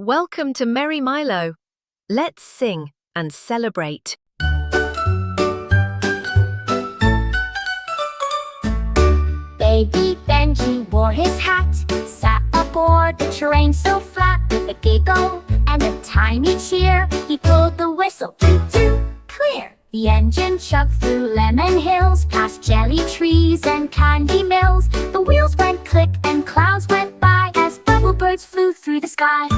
Welcome to MerryMilo. Let's sing and celebrate. Baby Benji wore his hat, sat aboard the train so flat. With a giggle and a tiny cheer, he pulled the whistle, choo-choo, clear. The engine chugged through lemon hills, past jelly trees and candy mills. The wheels went click and clouds went by as bubble birds flew through the sky.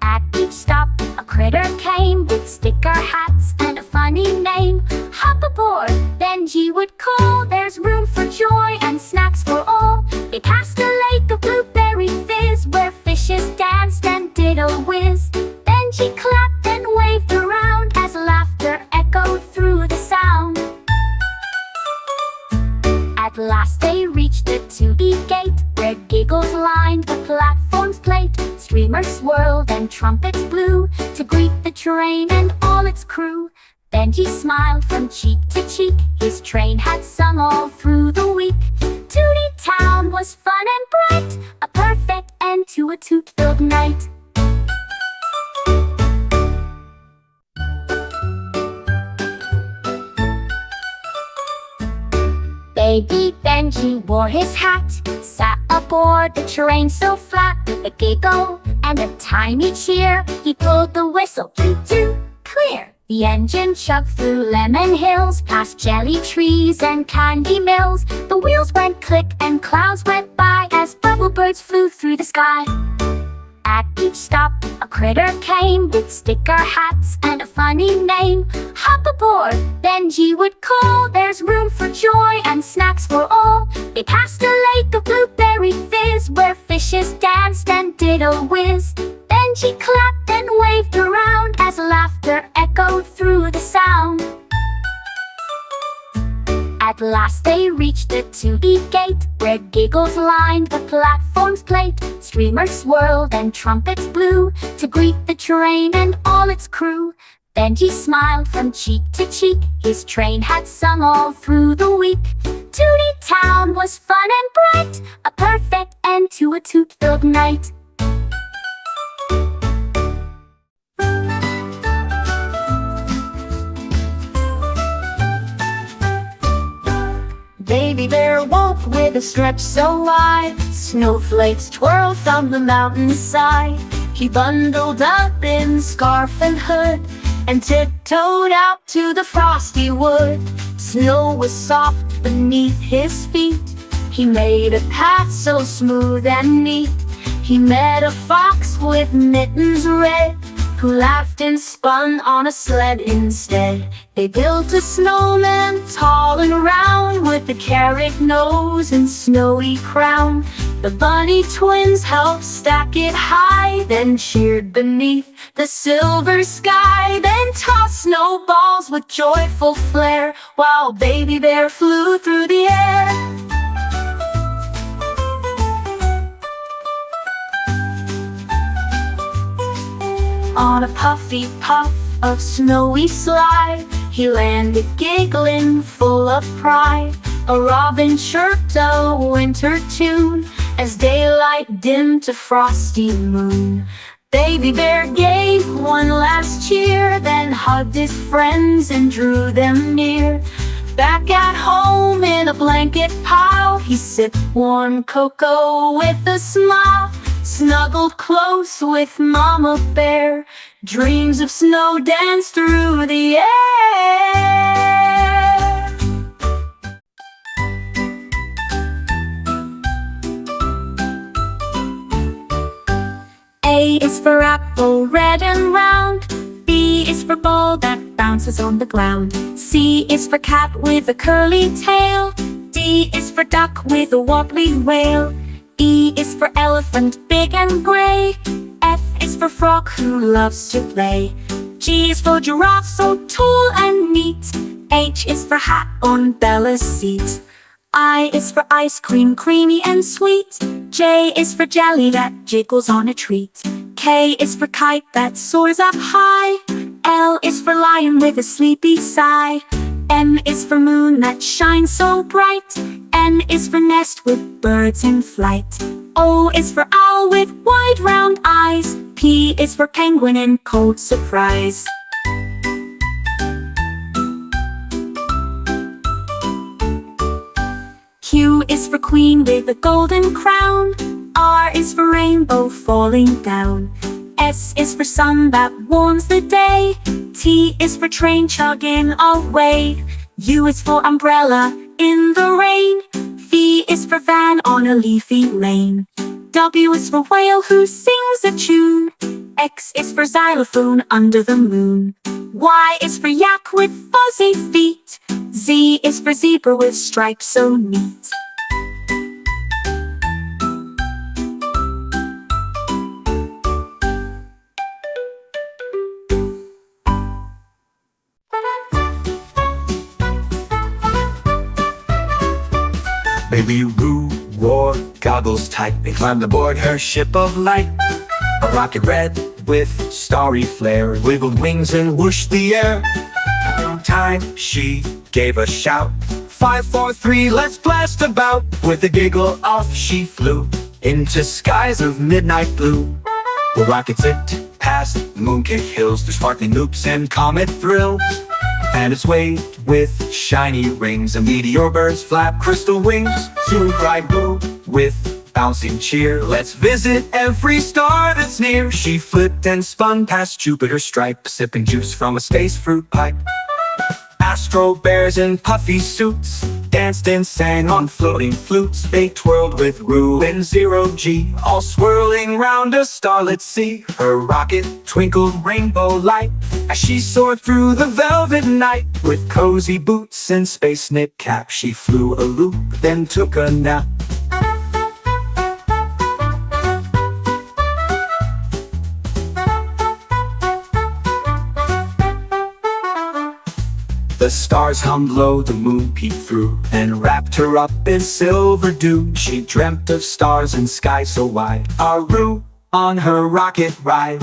At each stop, a critter came with sticker hats and a funny name. Hop aboard, Benji would call. There's room for joy and snacks for all. They passed a lake of blueberry fizz, where fishes danced and did a whiz. Benji clapped and waved around as laughter echoed through the sound. At last they reached the Tooty gate, where giggles lined the platform's plate. Streamers swirled and trumpets blew to greet the train and all its crew. Benji smiled from cheek to cheek, his train had sung all through the week. Tooty Town was fun and bright, a perfect end to a toot-filled night. Baby Benji wore his hat, sat aboard the train so flat. With a giggle and a tiny cheer, he pulled the whistle, choo-choo, clear. The engine chugged through lemon hills, past jelly trees and candy mills. The wheels went click and clouds went by as bubble birds flew through the sky. At each stop, a critter came with sticker hats and a funny name. Hop aboard, Benji would call. There's room for joy and snacks for all. They passed a lake of blueberry fizz, where fishes danced and did a whiz. Benji clapped and waved around as laughter echoed through the sound. At last they reached the Tooty gate, where giggles lined the platform's plate. Streamers swirled and trumpets blew to greet the train and all its crew. Benji smiled from cheek to cheek, his train had sung all through the week. Tooty Town was fun and bright, a perfect end to a toot-filled night. Baby Bear woke with a stretch so wide, snowflakes twirled from the mountainside. He bundled up in scarf and hood and tiptoed out to the frosty wood. Snow was soft beneath his feet. He made a path so smooth and neat. He met a fox with mittens red, who laughed and spun on a sled instead. They built a snowman tall and round, with a carrot nose and snowy crown. The bunny twins helped stack it high, then cheered beneath the silver sky. Then tossed snowballs with joyful flair, while Baby Bear flew through the air. On a puffy puff of snowy slide, he landed giggling full of pride. A robin chirped a winter tune as daylight dimmed to frosty moon. Baby Bear gave one last cheer, then hugged his friends and drew them near. Back at home in a blanket pile, he sipped warm cocoa with a smile. Snuggled close with Mama Bear, dreams of snow danced through the air. A is for apple, red and round. B is for ball that bounces on the ground. C is for cat with a curly tail. D is for duck with a wobbly wail. E is for elephant, big and gray. F is for frog who loves to play. G is for giraffe, so tall and neat. H is for hat on Bella's seat. I is for ice cream, creamy and sweet. J is for jelly that jiggles on a treat. K is for kite that soars up high. L is for lion with a sleepy sigh. M is for moon that shines so bright. N is for nest with birds in flight. O is for owl with wide round eyes. P is for penguin and cold surprise. Q is for queen with a golden crown. R is for rainbow falling down. S is for sun that warms the day. T is for train chugging away. U is for umbrella in the rain. V is for van on a leafy lane. W is for whale who sings a tune. X is for xylophone under the moon. Y is for yak with fuzzy feet. Z is for zebra with stripes so neat. Baby Roo wore goggles tight. They climbed aboard her ship of light. A rocket red with starry flare wiggled wings and whooshed the air. In time she gave a shout. 5, 4, 3, let's blast about. With a giggle off she flew into skies of midnight blue. The rocket zipped past mooncake hills through sparkling loops and comet thrills. And it's waved with shiny rings, and meteor birds flap crystal wings. Soon cried Boo with bouncing cheer, let's visit every star that's near. She flipped and spun past Jupiter's stripe, sipping juice from a space fruit pipe. Astro bears in puffy suits danced and sang on floating flutes. They twirled with Roo and Zero G, all swirling round a starlit sea. Her rocket twinkled rainbow light as she soared through the velvet night. With cozy boots and space knit cap, she flew a loop, then took a nap. The stars hummed low, the moon peeked through and wrapped her up in silver dew. She dreamt of stars and sky so wide, our Roo on her rocket ride.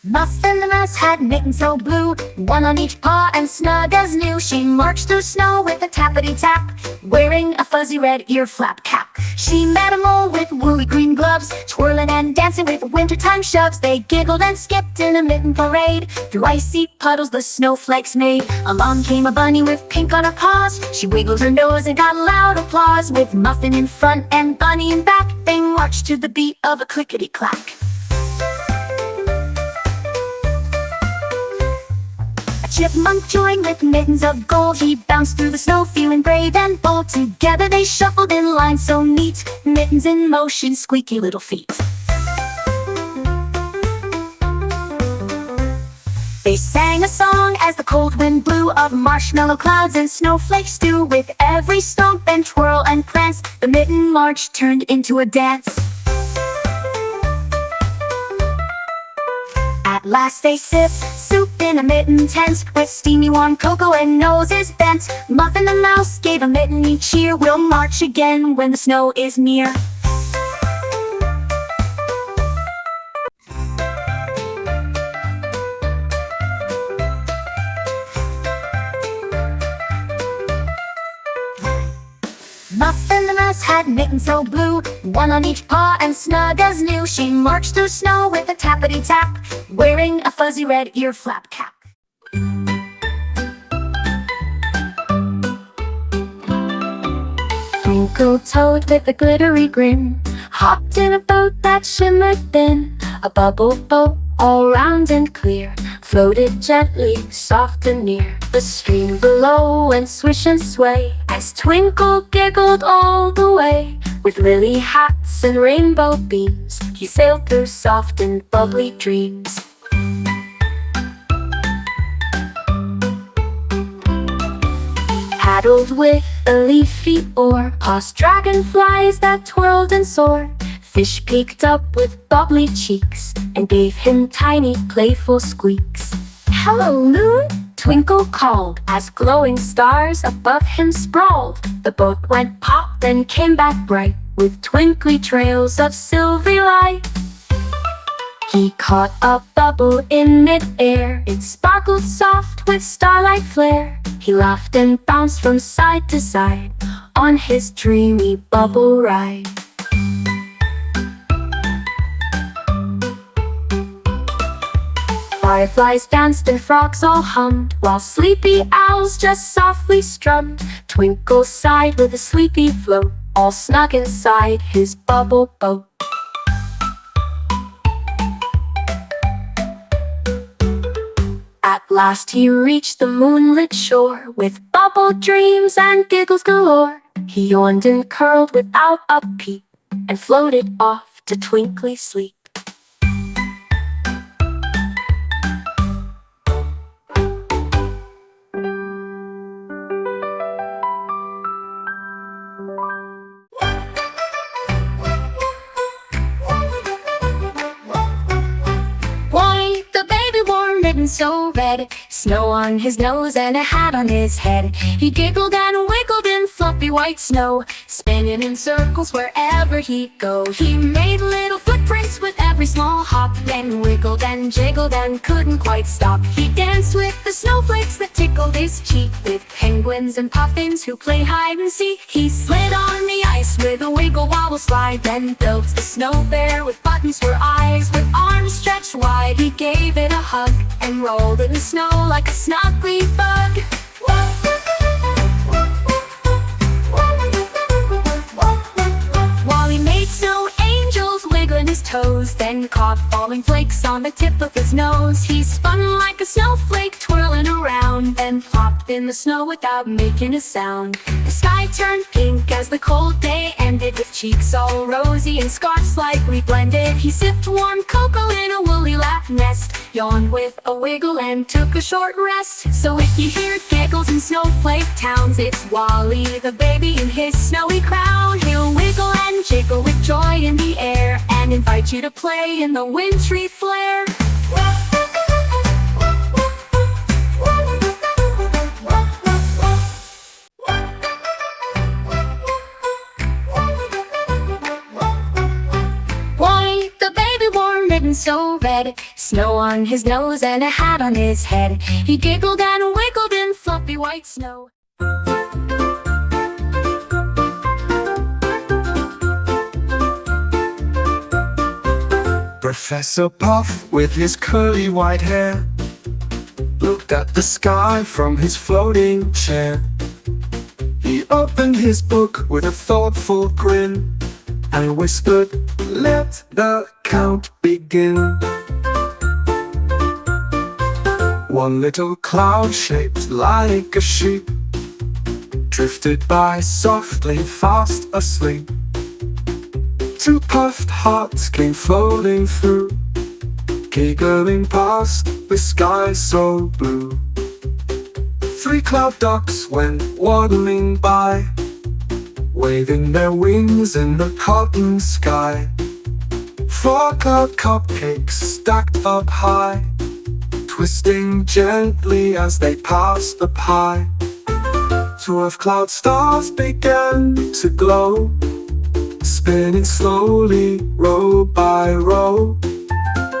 Muffin the mouse had mittens so blue, one on each paw and snug as new. She marched through snow with a tappity-tap, wearing a fuzzy red ear flap cap. She met a mole with woolly green gloves, twirling and dancing with wintertime shoves. They giggled and skipped in a mitten parade, through icy puddles the snowflakes made. Along came a bunny with pink on her paws. She wiggled her nose and got loud applause. With Muffin in front and Bunny in back, they marched to the beat of a clickety-clack. Chipmunk joined with mittens of gold. He bounced through the snow feeling brave and bold. Together they shuffled in line so neat, mittens in motion, squeaky little feet. They sang a song as the cold wind blew, of marshmallow clouds and snowflakes stew. With every stomp and twirl and prance, the mitten march turned into a dance. At last they sipped soup in a mitten tent, with steamy warm cocoa and noses bent. Muffin the mouse gave a mitten each cheer. We'll march again when the snow is near. Muffin the mouse had mittens so blue, one on each paw and snug as new. She marched through snow with a tappity-tap, wearing a fuzzy red ear flap cap. Twinkle Toad with a glittery grin hopped in a boat that shimmered thin. A bubble boat, all round and clear, floated gently, soft and near. The stream below went swish and sway, as Twinkle giggled all the way. With lily hats and rainbow beams, he sailed through soft and bubbly dreams. Paddled with a leafy oar, past dragonflies that twirled and soared. Fish peeked up with bubbly cheeks and gave him tiny playful squeaks. "Hello, moon," Twinkle called, as glowing stars above him sprawled. The boat went pop, then came back bright, with twinkly trails of silvery light. He caught a bubble in mid-air, it sparkled soft with starlight flare. He laughed and bounced from side to side on his dreamy bubble ride. Fireflies danced and frogs all hummed, while sleepy owls just softly strummed. Twinkle sighed with a sleepy float, all snug inside his bubble boat. At last he reached the moonlit shore, with bubble dreams and giggles galore. He yawned and curled without a peep, and floated off to twinkly sleep. So red, snow on his nose and a hat on his head. He giggled and wiggled in fluffy white snow, spinning in circles wherever he'd go. He made little footprints with every small hop, then wiggled and jiggled and couldn't quite stop. He danced with the snowflakes that tickled his cheek, with penguins and puffins who play hide and seek. He slid on the ice with a wiggle wobble slide, then built a snow bear with buttons for eyes. With arms stretched wide, he gave it a hug and rolled in the snow like a snuggly bug. While he made snow angels wiggling his toes, then caught falling flakes on the tip of his nose. He spun like a snowflake twirling around, then plopped in the snow without making a sound. The sky turned pink as the cold day ended, with cheeks all rosy and scarves slightly blended. He sipped warm cocoa in a woolly lap nest, yawned with a wiggle and took a short rest. So if you hear giggles in snowflake towns, it's Wally the baby in his snowy crown. He'll wiggle and jiggle with joy in the air, and invite you to play in the wintry flare. So red, snow on his nose and a hat on his head. He giggled and wiggled in fluffy white snow. Professor Puff, with his curly white hair, looked at the sky from his floating chair. He opened his book with a thoughtful grin and whispered, "Let the count begin." One little cloud shaped like a sheep drifted by softly, fast asleep. Two puffed hearts came floating through, giggling past the sky so blue. Three cloud ducks went waddling by, waving their wings in the cotton sky. Four cloud cupcakes stacked up high, twisting gently as they passed the pie. 12 cloud stars began to glow, spinning slowly, row by row.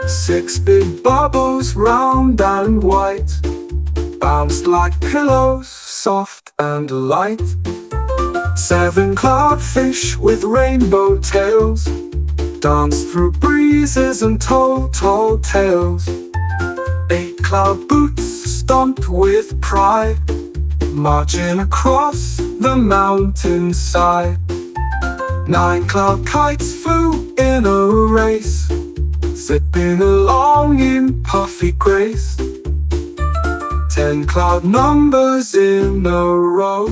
6 big bubbles, round and white, bounced like pillows, soft and light. 7 cloudfish with rainbow tails danced through breezes and told tall tales. 8 cloud boots stomped with pride, marching across the mountainside. 9 cloud kites flew in a race, zipping along in puffy grace. 10 cloud numbers in a row.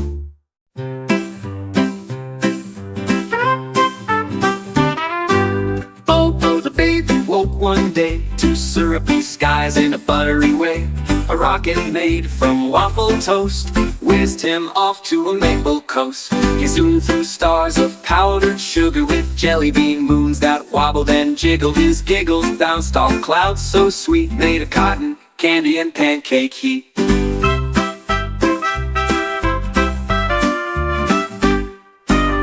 Bobo the baby woke one day to syrupy skies in a buttery way. A rocket made from waffle toast whizzed him off to a maple coast. He zoomed through stars of powdered sugar with jelly bean moons that wobbled and jiggled. His giggles bounced off clouds so sweet, made a cotton candy and pancake heat.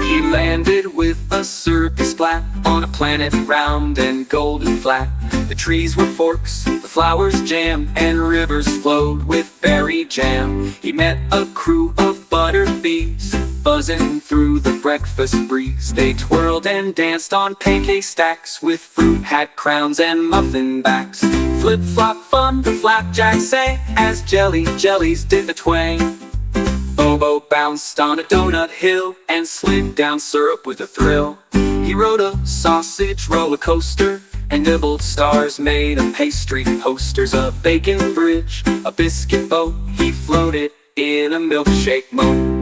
He landed with a syrupy splat on a planet round and golden flat. The trees were forks, the flowers jam, and rivers flowed with berry jam. He met a crew of butterbees buzzing through the breakfast breeze. They twirled and danced on pancake stacks with fruit hat crowns and muffin backs. Flip-flop fun, the flapjacks sang as jellies did the twang. Bobo bounced on a donut hill and slid down syrup with a thrill. He rode a sausage roller coaster and nibbled stars made of pastry posters. A bacon bridge, a biscuit boat, he floated in a milkshake moat.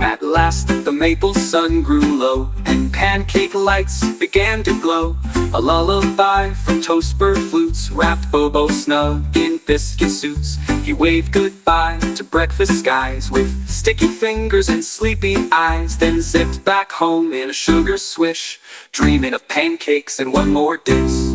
At last the maple sun grew low and pancake lights began to glow. A lullaby from toast-bird flutes wrapped Bobo snug in biscuit suits. He waved goodbye to breakfast skies with sticky fingers and sleepy eyes, then zipped back home in a sugar swish, dreaming of pancakes and one more dish.